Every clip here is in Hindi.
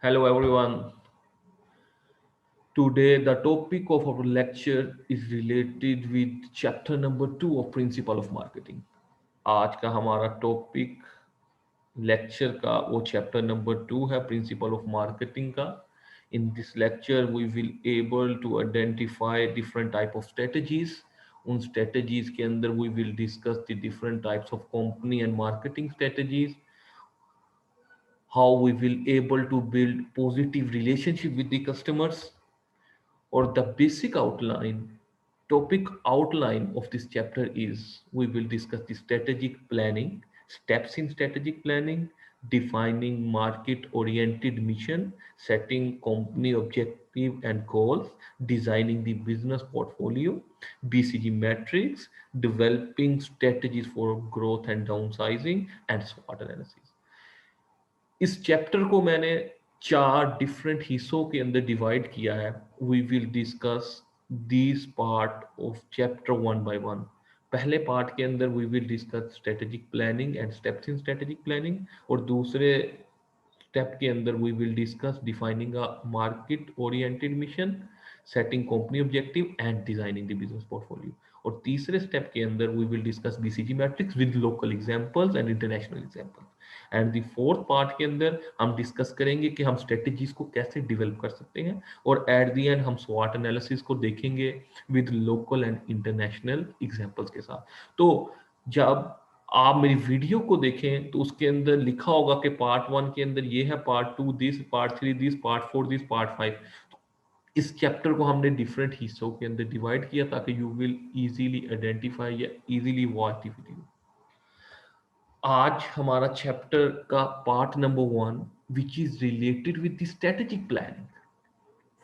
Hello everyone. Today the topic of our lecture is related with chapter number 2 of Principle of Marketing. आज का हमारा टॉपिक लेक्चर का वो चैप्टर नंबर 2 है प्रिंसिपल ऑफ मार्केटिंग का. In this lecture we will able to identify different type of strategies. उन strategies के अंदर we will discuss the different types of company and marketing strategies, how we will able to build positive relationship with the customers, or the basic topic outline of this chapter is we will discuss the strategic planning, steps in strategic planning, defining market oriented mission, setting company objective and goals, designing the business portfolio, BCG metrics, developing strategies for growth and downsizing, and SWOT analysis. इस चैप्टर को मैंने चार डिफरेंट हिस्सों के अंदर डिवाइड किया है. We will discuss this part of chapter one by one. पहले पार्ट के अंदर we will discuss strategic planning and steps in strategic planning, और दूसरे स्टेप के अंदर we will discuss defining a market oriented mission, setting company objective and designing the business portfolio. और तीसरे स्टेप के अंदर we will discuss BCG matrix with local examples and international examples. And the fourth part के अंदर हम डिस्कस करेंगे कि हम स्ट्रेटजीज को कैसे डेवलप कर सकते हैं, और एट द एंड हम स्वॉट एनालिसिस को देखेंगे with local and international examples के साथ. तो जब आप मेरी वीडियो को देखें तो उसके अंदर लिखा होगा कि पार्ट वन के अंदर ये है, part two this, part three this, part four this, part five. इस चैप्टर को हमने डिफरेंट हिस्सों के अंदर डिवाइड किया ताकि यू विल इजीली आइडेंटिफाई या इजीली वॉच द वीडियो. आज हमारा चैप्टर का part number one which is related with the strategic planning.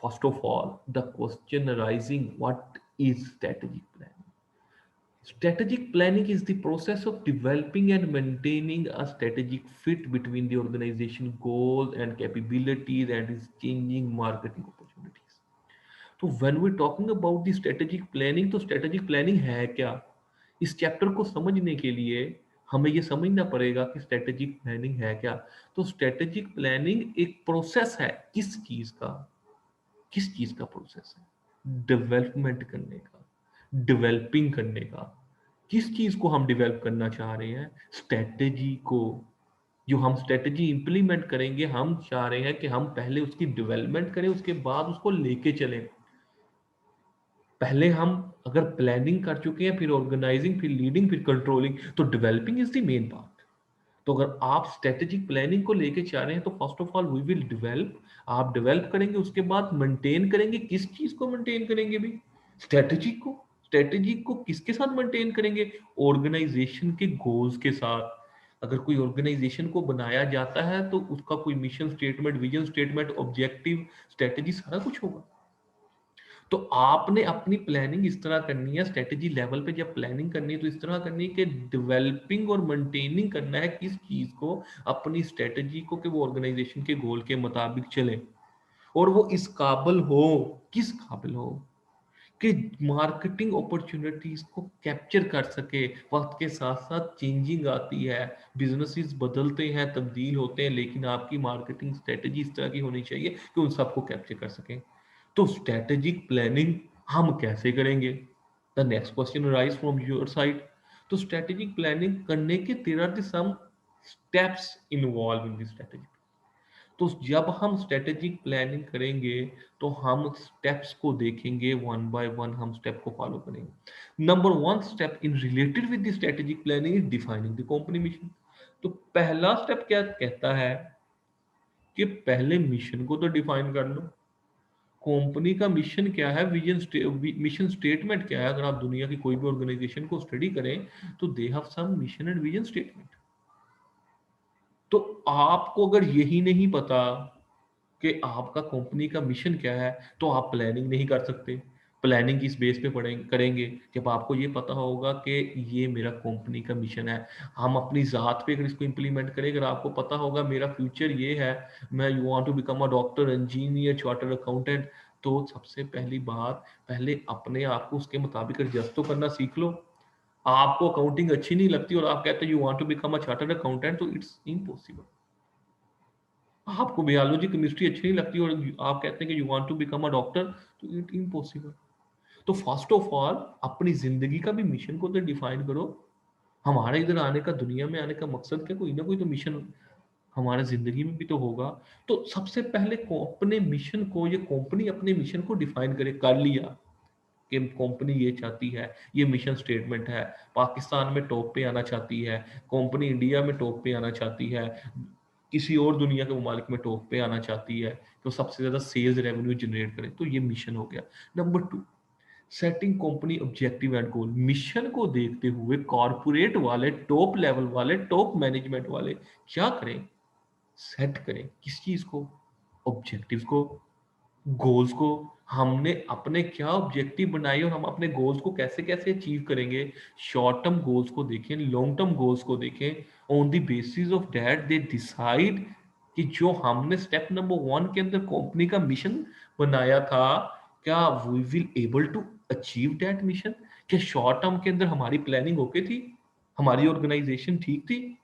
First of all the question arising, what is strategic planning? Strategic planning is the process of developing and maintaining a strategic fit between the organization goals and capabilities and its changing marketing opportunities. तो when we talking about the strategic planning, तो strategic planning है क्या? इस चैप्टर को समझने के लिए हमें ये समझना पड़ेगा कि स्ट्रेटेजिक प्लानिंग है क्या. तो स्ट्रेटेजिक प्लानिंग एक प्रोसेस है. किस चीज का प्रोसेस है? डेवलपमेंट करने का, डेवलपिंग करने का. किस चीज को हम डेवलप करना चाह रहे हैं? स्ट्रेटेजी को. जो हम स्ट्रेटेजी इंप्लीमेंट करेंगे, हम चाह रहे हैं कि हम पहले उसकी डेवलपमेंट करें, उसके बाद उसको लेके चलें. पहले हम अगर प्लानिंग कर चुके हैं, फिर ऑर्गेनाइजिंग, फिर लीडिंग, फिर कंट्रोलिंग, तो developing is the main part. तो अगर आप स्ट्रेटेजिक प्लानिंग को लेके चाह रहे हैं तो first of all we will develop. आप डेवलप करेंगे, उसके बाद मेंटेन करेंगे. किस चीज को मेंटेन करेंगे भी? स्ट्रेटेजी को. स्ट्रेटेजी को किसके साथ मेंटेन करेंगे? ऑर्गेनाइजेशन के गोल्स के साथ. अगर कोई ऑर्गेनाइजेशन को बनाया जाता है तो उसका कोई mission statement, vision statement, objective, strategy सारा कुछ होगा. तो आपने अपनी प्लानिंग इस तरह करनी है, स्ट्रेटेजी लेवल पे जब प्लानिंग करनी है तो इस तरह करनी है कि डेवलपिंग और मेंटेनिंग करना है किस चीज को? अपनी स्ट्रेटेजी को, कि वो ऑर्गेनाइजेशन के गोल के मुताबिक चले, और वो इस काबिल हो. किस काबिल हो? कि मार्केटिंग अपॉर्चुनिटीज को कैप्चर कर सके. वक्त के साथ साथ चेंजिंग आती है, बिजनेसेस बदलते हैं, तब्दील होते हैं, लेकिन आपकी मार्केटिंग स्ट्रेटेजी इस तरह की होनी चाहिए कि उन सबको कैप्चर कर सके. तो स्ट्रेटेजिक प्लानिंग हम कैसे करेंगे? The next question rise from your side. तो स्ट्रेटेजिक प्लानिंग करने के there are the some steps involve in the strategy. तो जब हम स्ट्रेटेजिक प्लानिंग करेंगे तो हम स्टेप्स को देखेंगे, वन बाय वन हम स्टेप को फॉलो करेंगे. Number one step in related with the strategic planning is defining the company mission. तो पहला स्टेप क्या कहता है कि पहले मिशन को तो डिफाइन कर लो. कंपनी का मिशन क्या है, मिशन स्टेटमेंट क्या है? अगर आप दुनिया की कोई भी ऑर्गेनाइजेशन को स्टडी करें तो they have some mission and vision statement. तो आपको अगर यही नहीं पता कि आपका कंपनी का मिशन क्या है तो आप प्लानिंग नहीं कर सकते. प्लानिंग किस बेस पे पढ़ेंगे करेंगे? जब आपको ये पता होगा कि ये मेरा कंपनी का मिशन है. हम अपनी ज़ात पे अगर इसको इम्प्लीमेंट करें, अगर आपको पता होगा मेरा फ्यूचर ये है, मैं you want to become a doctor, engineer, chartered accountant, तो सबसे पहली बात, पहले अपने आप को उसके मुताबिक एडजस्ट तो करना सीख लो. आपको अकाउंटिंग अच्छी नहीं लगती और आप कहते हैं you want to become a chartered accountant, तो इट्स इम्पॉसिबल. आपको बायोलॉजी केमिस्ट्री अच्छी नहीं लगती और आप कहते हैं कि you want to become a doctor, तो इट इम्पॉसिबल। तो फर्स्ट ऑफ ऑल अपनी जिंदगी का भी मिशन को तो डिफाइन करो। हमारे इधर आने का, दुनिया में आने का मकसद क्या, कोई ना कोई तो मिशन हमारा जिंदगी में भी तो होगा। तो सबसे पहले अपने मिशन को, ये कंपनी अपने मिशन को डिफाइन करे, कर लिया कि कंपनी ये चाहती है, ये मिशन स्टेटमेंट है, पाकिस्तान में टॉप पे आना चाहती है, कंपनी इंडिया में टॉप पे आना चाहती है, किसी और दुनिया के ममालिक में टॉप पे आना चाहती है, तो सबसे ज्यादा सेल्स रेवेन्यू जनरेट करे, तो ये मिशन हो गया। Number two, setting company objective and goal. Mission को देखते हुए कॉरपोरेट वाले, टॉप लेवल वाले, टॉप मैनेजमेंट वाले क्या करें, सेट करें किस चीज को, ऑब्जेक्टिव्स को, गोल्स को। हमने अपने क्या ऑब्जेक्टिव बनाए और हम अपने गोल्स को कैसे कैसे अचीव करेंगे। शॉर्ट टर्म गोल्स को देखें, लॉन्ग टर्म गोल्स को देखें। On the basis of that they decide कि जो हमने स्टेप नंबर 1 के अंदर कंपनी का मिशन बनाया था, क्या we will able to achieve that mission. क्या शॉर्ट टर्म के अंदर हमारी प्लानिंग ओके थी, हमारी ऑर्गेनाइजेशन ठीक थी,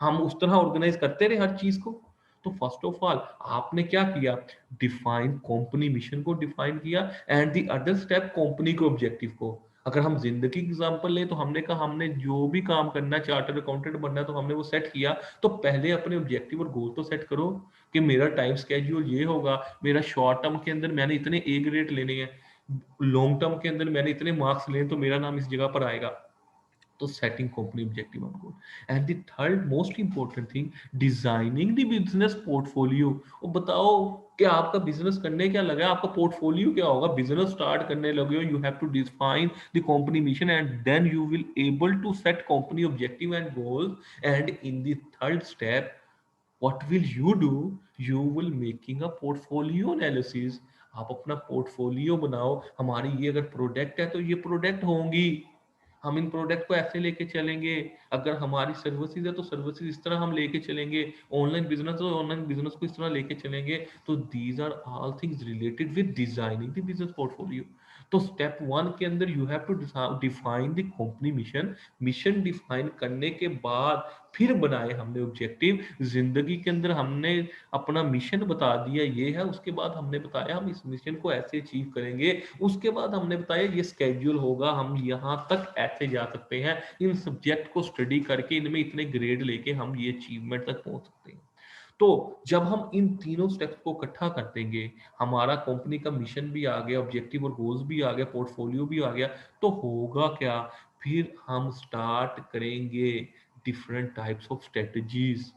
हम उस तरह ऑर्गेनाइज करते रहे हर चीज को। तो फर्स्ट ऑफ ऑल आपने क्या किया, डिफाइन कंपनी मिशन को डिफाइन किया, and the other step company के ऑब्जेक्टिव को। अगर हम जिंदगी एग्जांपल लें तो हमने कहा हमने जो भी काम करना है, चार्टर्ड अकाउंटेंट बनना है, तो हमने वो सेट किया। तो पहले अपने ऑब्जेक्टिव और गोल तो सेट करो कि मेरा टाइम स्केड्यूल ये होगा, मेरा शॉर्ट टर्म के अंदर मैंने इतने ए ग्रेड लेने हैं, लॉन्ग टर्म के अंदर मैंने इतने मार्क्स लेने तो मेरा नाम इस जगह पर आएगा। तो setting company objective and goal. And the third most important thing, designing the business portfolio. और बताओ कि आपका बिजनेस करने क्या लगा है, आपका पोर्टफोलियो क्या होगा। बिजनेस स्टार्ट करने लगे हो, you have to define the company mission and then you will able to set company objective and goals. And in the third step what will you do, you will making a portfolio analysis। आप अपना पोर्टफोलियो बनाओ, हमारी ये अगर प्रोडक्ट है तो ये प्रोडक्ट होंगी, हम इन प्रोडक्ट को ऐसे लेके चलेंगे। अगर हमारी सर्विसेज है तो सर्विसेज इस तरह हम लेके चलेंगे, ऑनलाइन बिजनेस तो ऑनलाइन बिजनेस को इस तरह लेके चलेंगे। तो these are all things related with designing the business portfolio. तो स्टेप 1 के अंदर you have to define the company mission. Mission define करने के बाद फिर बनाए हमने ऑब्जेक्टिव। जिंदगी के अंदर हमने अपना मिशन बता दिया ये है, उसके बाद हमने बताया हम इस मिशन को ऐसे अचीव करेंगे, उसके बाद हमने बताया ये स्केड्यूल होगा, हम यहाँ तक ऐसे जा सकते हैं, इन सब्जेक्ट को स्टडी करके इनमें इतने ग्रेड लेके हम ये अचीवमेंट तक पहुंच सकते हैं। तो जब हम इन तीनों स्टेप्स को इकट्ठा कर देंगे, हमारा कंपनी का मिशन भी आ गया, ऑब्जेक्टिव और गोल्स भी आ गया, पोर्टफोलियो भी आ गया, तो होगा क्या, फिर हम स्टार्ट करेंगे डिफरेंट टाइप्स ऑफ स्ट्रेटजीज।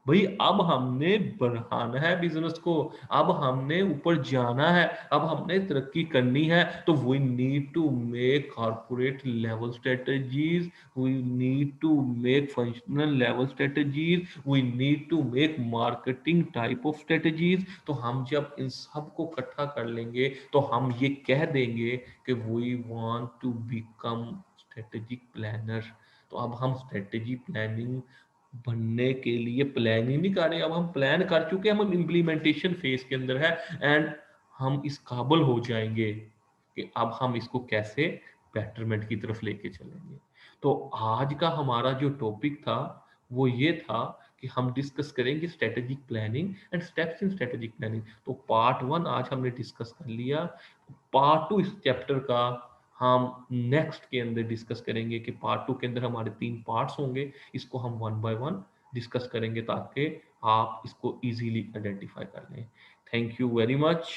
भाई अब हमने बढ़ाना है बिजनेस को, अब हमने ऊपर जाना है, अब हमने तरक्की करनी है, तो we need to make corporate level strategies, we need to make functional level strategies, we need to make marketing type of strategies। तो हम जब इन सब को इकट्ठा कर लेंगे तो हम ये कह देंगे कि we want to become strategic planner। तो अब हम स्ट्रेटेजी प्लानिंग बनने के लिए प्लान ही नहीं कर रहे, अब हम प्लान कर चुके हैं, हम इम्प्लीमेंटेशन फेज के अंदर है। एंड हम इस काबल हो जाएंगे कि अब हम इसको कैसे बेटरमेंट की तरफ लेके चलेंगे। तो आज का हमारा जो टॉपिक था वो ये था कि हम डिस्कस करेंगे strategic planning and steps in strategic planning. तो पार्ट 1 आज हमने डिस्कस कर लिया। पार्ट 2 इस चैप्टर का हम नेक्स्ट के अंदर डिस्कस करेंगे कि पार्ट 2 के अंदर हमारे 3 पार्ट्स होंगे, इसको हम वन बाय वन डिस्कस करेंगे ताकि आप इसको इजीली आइडेंटिफाई कर लें। Thank you very much.